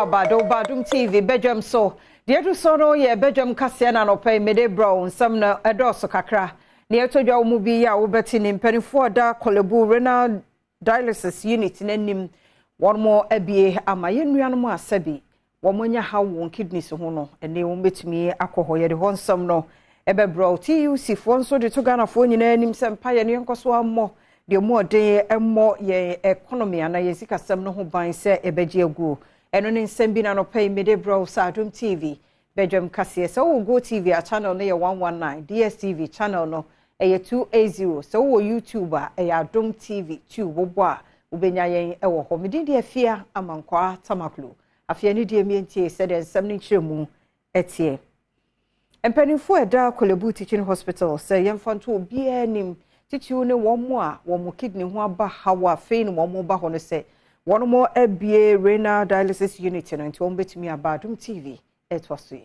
Badwam TV Badwam so the edu so no ye Badwam kase na no pay mede brown some na edoso kakra na etodwa wo mu bi ya wo beti ni mpanifo da kolebu renal dialysis unit nanim one more abie ama yennuano mu asabi wo monya ha won kidneys ho no ene wo betumi akoho ye de ho nsam no ebe brow TUC fo nso de to Ghana fo nyina anim sempa ye ne nkoso ammo de mu ode emmo ye economy ana ye sikasem no ho ban se ebeje agu eno ne nsem bi na no pay mede brow Adom TV Badwam kase so wo go TV a channel no ye 119 DSTV channel no eye 280 so wo YouTube a Adom TV 2 bobo a ubenya yen ewo ho mede de afia amankwa tamaklo afia ni de mientie se de nsem ni chiremu etie empanifo eda Kolebu Teaching Hospital se yemfanto obi anim titiw ne womo a womo kidney ho aba hawa fein womo ba ho no se one more abie renal dialysis unit no nti won betumi aba Adom TV etwaso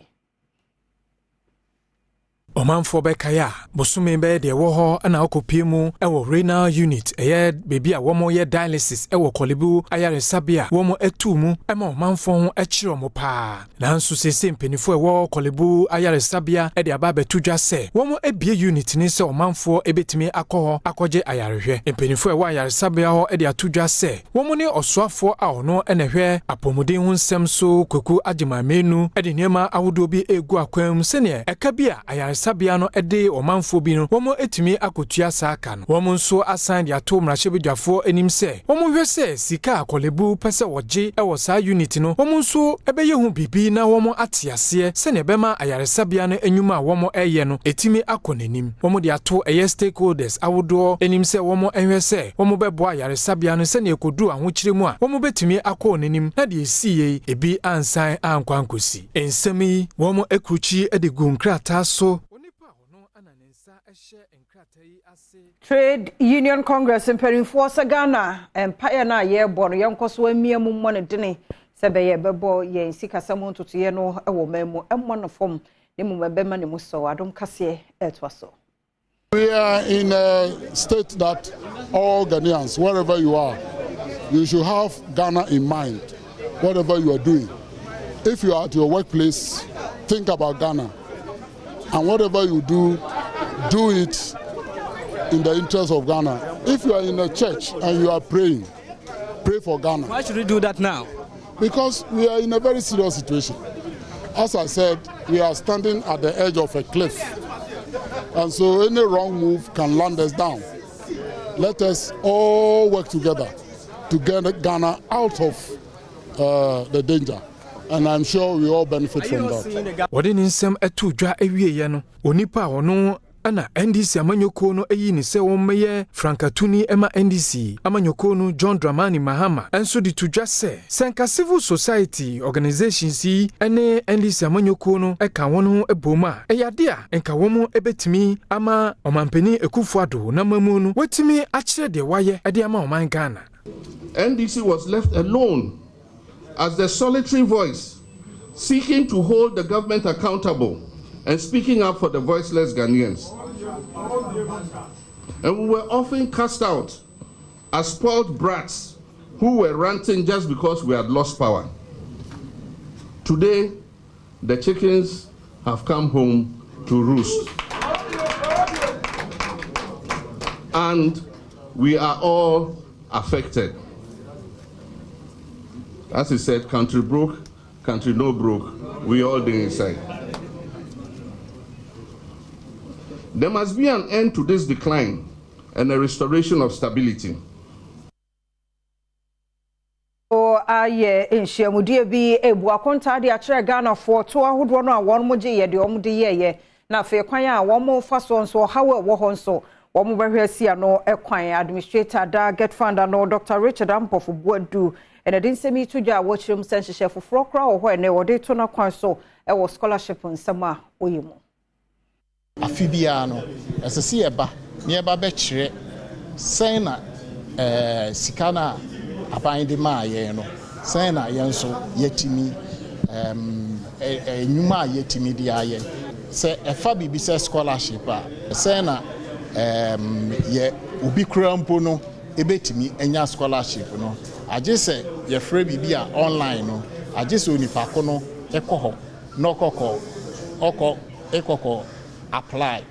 Omanfo bekaya bosume be de wo ho ana okopie mu ewo renal unit eye bebi a womo ye dialysis ewo Kolebu ayaresabia womo etu mu ema omanfo ho ekire mo pa nanso sese mpenifo ewo Kolebu ayaresabia e de aba betudwa se womo ebie unit ni se omanfo ebetimi akoho akoje ayarehwe mpenifo ewo ayaresabia ho e de atudwa se womo ne osoafo a ono enehwe apomuden hu nsem so kweku agimamenu e de niema awodo bi egu akwam se ne eka bi a ayaresabia no ede omanfo bi no womo etimi akotua saaka no womo nso asan de ato mrahwebedwafo enim se womo hwe se sika Kolebu pese woje ewo saa unit no womo nso ebeye hu bibi na womo atiase se ne bema ayaresabia no enyuma a womo eye no etimi akonenim womo de ato eye stakeholders awodo enim se womo enhwe se womo bebo ayaresabia no se ne ekodu ahokyiremu a womo betimi akonenim na de esiye ebi ansan ankwankosi ensemi womo ekruchi edegu nkrata so Trade Union Congress in Perinforce Ghana Empire na ye bono yankoso amiamu mmone dene sebe ye bebo ye sikasamo ntoto ye no ewo memu emmo fom ne mu mebema ne mu so Adom kase etwaso. We are in a state that all Ghanaians, wherever you are, you should have Ghana in mind, whatever you are doing. If you are at your workplace, think about Ghana. And whatever you do it in the interest of Ghana. If you are in a church and you are praying, pray for Ghana. Why should we do that now? Because we are in a very serious situation. As I said, we are standing at the edge of a cliff. And so any wrong move can land us down. Let us all work together to get Ghana out of the danger. And I'm sure we all benefit from that. What in nsem etu dwa ewie ye no onipa ono ana NDC amanyoko no eyi ni se wonmeye Frankatuni ema NDC amanyoko no John Dramani Mahama enso di tudwa se senka civil society organizations yi ene NDC amanyoko no eka wono eboma eyade a enka womo ebetimi ama omampeni Ekufuado na mamu no wetimi akire de waye ede ama oman Ghana. NDC was left alone as the solitary voice seeking to hold the government accountable and speaking up for the voiceless Ghanaians. And we were often cast out as spoiled brats who were ranting just because we had lost power. Today, the chickens have come home to roost. And we are all affected. As he said, country broke, country no broke, we all did inside. There must be an end to this decline and a restoration of stability. Aye enhyiamudie bi ebu akonta de akire Ghana for to ahodo no a won mo gye ye de om de ye na fe kwan a won mo fa so nso hawe wo ho nso won mo behwe sia no ekwan administrator da get fund no Dr. Richard Ampofo Buadu ene din semi tudwa wo chirem senhye foforo kra wo ho ene wo de to na kwan so e wo scholarship nsama oyimo afibia no esese eba ne eba be kire sen na sikana aban de ma ye no sen na ye nso yetimi enyuma yetimi di aye se efa bibi se scholarship a sen na ye obi krampo no ebetimi enya scholarship no aje se ye free bibi a online no agye so nipa ko no ekɔ hɔ no apply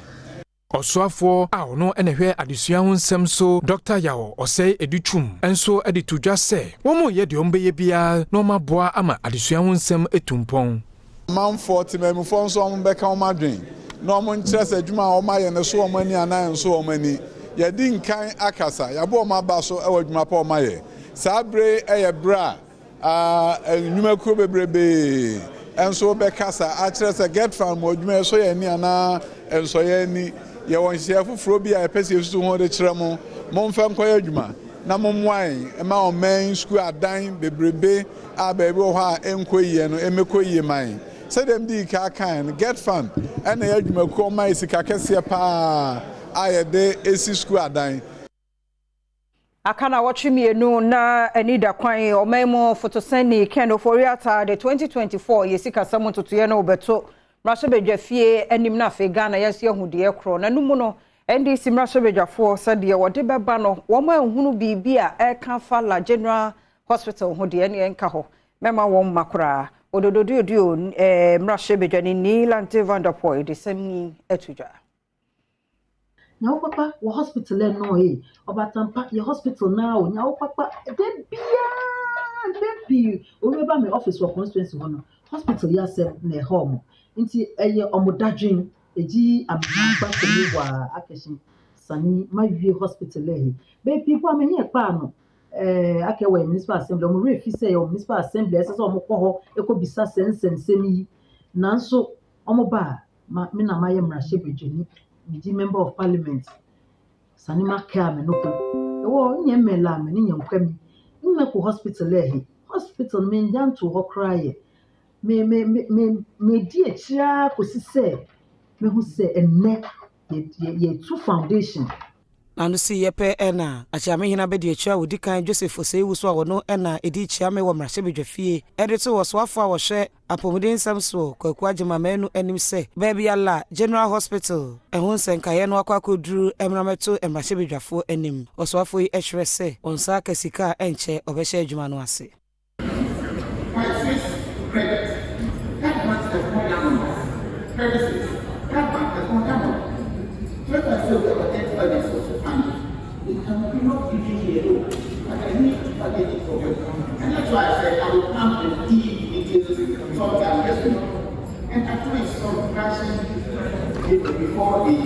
Osoafo a ono enehwe adesua ho nsɛm so Dr. Yao ɔsɛe edutwum enso ede tudwa sɛ wɔn yɛ de ɔmbɛyɛ bia na ɔmaboa ama adesua ho nsɛm etumpɔn manfo timemfo nso ɔmbɛka ɔmadwen na ɔmo nkyerɛ sɛ adwuma a ɔmayɛ ne so ɔmani anan nso ɔmani yɛdi nkan akasa yɛbɔ ɔmaba so ɛwɔ adwuma pa ɔmayɛ saa bre ɛyɛ bra nnwuma kuro bebrebe enso bɛkasa akyerɛ sɛ get farm adwuma so yɛ ni ana enso yɛ ni yɛwɔ nhyia foforo bi a ɛpɛsɛ esusu ho de kyerɛ mo momfa nkɔyɛ adwuma na momwan ɛma ɔman school adan bebrebe a baabi wɔ hɔ a ɛnkɔ yie no ɛmɛkɔ yie man sɛ dem di ka kan get fund ɛna yɛ adwuma ko ɔman sika kɛseɛ paa a yɛde esi school adan akana watchi mienu na anida kwan omaimo fotoseni kendo foriata de 2024 yesika samu tutuye na obeto mrashebejafie enim na fe Ghana yesi ahudie kro na numu no NDC mrashebejafo sade wode beba no woma ehunu bibia eka fala General Hospital hudie ne enka ho mema won makra odododio mrashebejani ni Lante Vanderpool de semni etuja Now, papa, your hospital no obatampa your hospital now. Now, papa, baby, over my office for constituency one hospital. Yes, ne home. Inti omodadwin eji abamba kemiwa akeshi sani my view hospital baby people am here pa no akewe municipal assembly omo refi say your municipal assembly say omo kɔ hɔ ekobisa sensensemi nanso omo ba me na maye mrahye Midi member of parliament sanima kame noko ewo nye mela me nye nkwami nmeko hospital me ndan to ho kraye me di akira kosi se me hu se enne ye two foundation Nanu si yepe ena achiame hina bedi akira wodi kan Joseph Osei wuso a wono ena edi chiame wo mrahye edito wo soafo a wo hwe apomuden samso kwaku agema manu anim se baby alla General Hospital ehun senkaye no akwakoduru emrameto mrahye anim osoafo yi ehwere se onsa kasika enche obehye adwuma no ase And that's why I said I will come and deep into talk and actually some crashing before the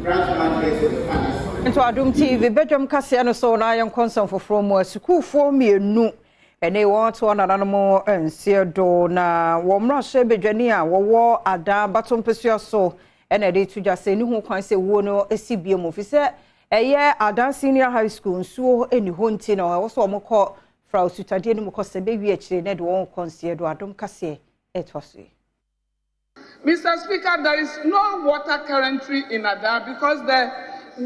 branch man gets the palace. Into Adom TV, Badwam Kasiano so na yon concern for from school for me nu and they want one another and see do na womra shebedwani a wo ada batom pesua so and e dey to just say ni ho kwan say wo no esibiem ofise eye Adom Senior High School nsuo eni ho nti na wo so omokọ fra osutade ni mokọ se be wi akire na de won konsie do Adom Kase etwaso. Mr. Speaker, there is no water currently in Adom because the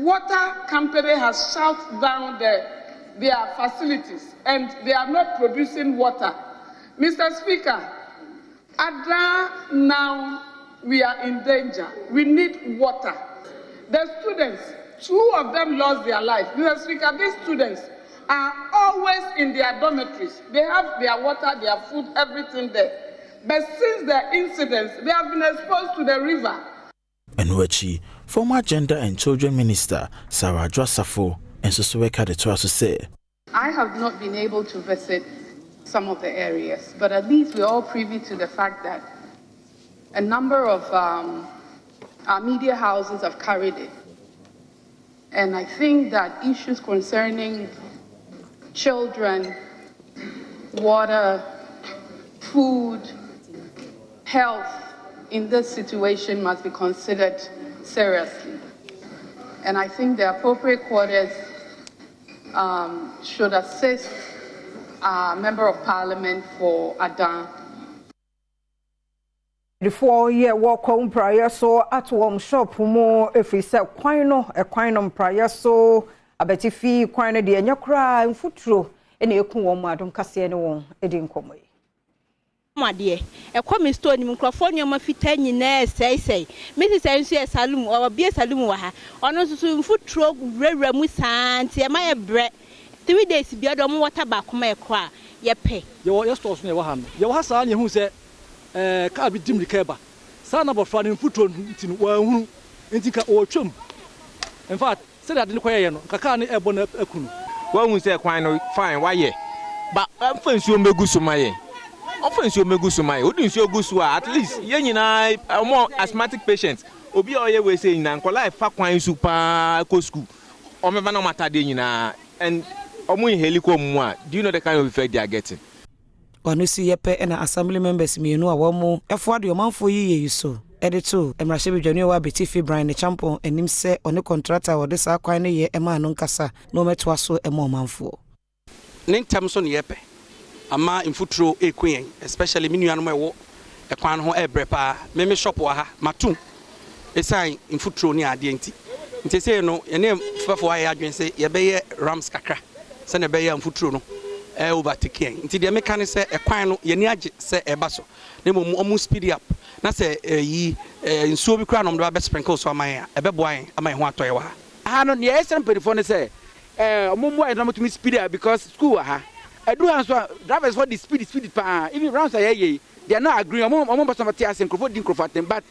water company has shut down their facilities and they are not producing water. Mr. Speaker, Adom now we are in danger. We need water. The students, 2 of them lost their life. Mr. Speaker, these students are always in their dormitories. They have their water, their food, everything there. But since the incidents, they have been exposed to the river. Enwechi, former Gender and Children Minister Sarah Josafo and Susweka de Toasu say, I have not been able to visit some of the areas, but at least we're all privy to the fact that a number of our media houses have carried it. And I think that issues concerning children, water, food, health in this situation must be considered seriously. And I think the appropriate quarters should assist our Member of Parliament for Adom. The 4-year walk home prior so at one shop more if we say quino prior so abeti fee quino de enya kra mfutro ene eku won Adom Kase ne won edin komo yi Made ekwa store ni microphone nyoma fita nyina sei Mrs. Ensu salum o bia salum wa ha ono susu mfutro rewra mu santi e maye bre 3 days bia do mo water ba koma ekwa yepe ye stores no ye ha no ye ha saa ne hu se ka bi dim rikeba saa na bofra ne mfutro ntinu wa hunu ntika o twam in fact say that ne koye no kaka ne ebo na akunu wa hu se kwan no fine wa ye ba fansuo megu so maye fansuo megu so maye odun suo gu so at least ye nyina more asthmatic patients obi oye we say nyina nkola fa kwan su pa ko school o me ba na matade nyina and omo heliko mu a do you know the kind of effect they are getting wanu si yepe na assembly members mienu a womo efo ade omanfo yiye so edito emrahye bedwani wa betifi Brian ne champion enim se one contractor wo de sa kwan ne ye ema no nkasa no meto aso ema omanfo nintam so ne yepe ama infutro ekwen especially minuanu ewo ekwan ho ebrepa meme shop wa ha matu esan infutro ni ade nti se no ene fafo wa ya adwen se ye beye rams kakra se ne beye infutro no overtaking nti de meka ne se ekwan no ye ni age se eba so ne mo omu speed up na se yi nsuo bi kra no do ba sprinkle so aman a ebeboan aman ho atoye wa ha no ne yesem perifo ne se omumu ayi na motumi speed up because school ha edu han so drivers for the speed pa even rounds aye they are not agreeing omo person mate asen crofo din crofo atem but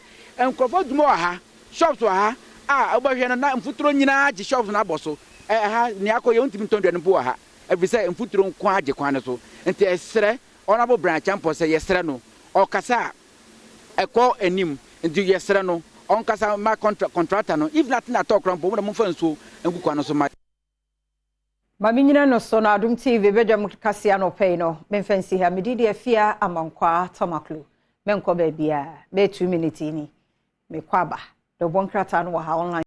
crofo dumo ha shops wa ha obahwe no na mfuturo nyina age shops na aboso ha ne akoye untimi ntondwe no bo ha every say mfuturo nkwa age kwan no so enti esere honorable branch champo say yesere no okasa ekọ enim enti yesere no onkasa ma contractor no if nothing at all krampo mo mo fanso nkukwa no so ma Maminyina no so na Adom TV Badwam kasia no pay no memfansi ha medidi afia amankwa tomaklu menko ba bia be 2 minutes ni me kwaba do bonkrata no ha online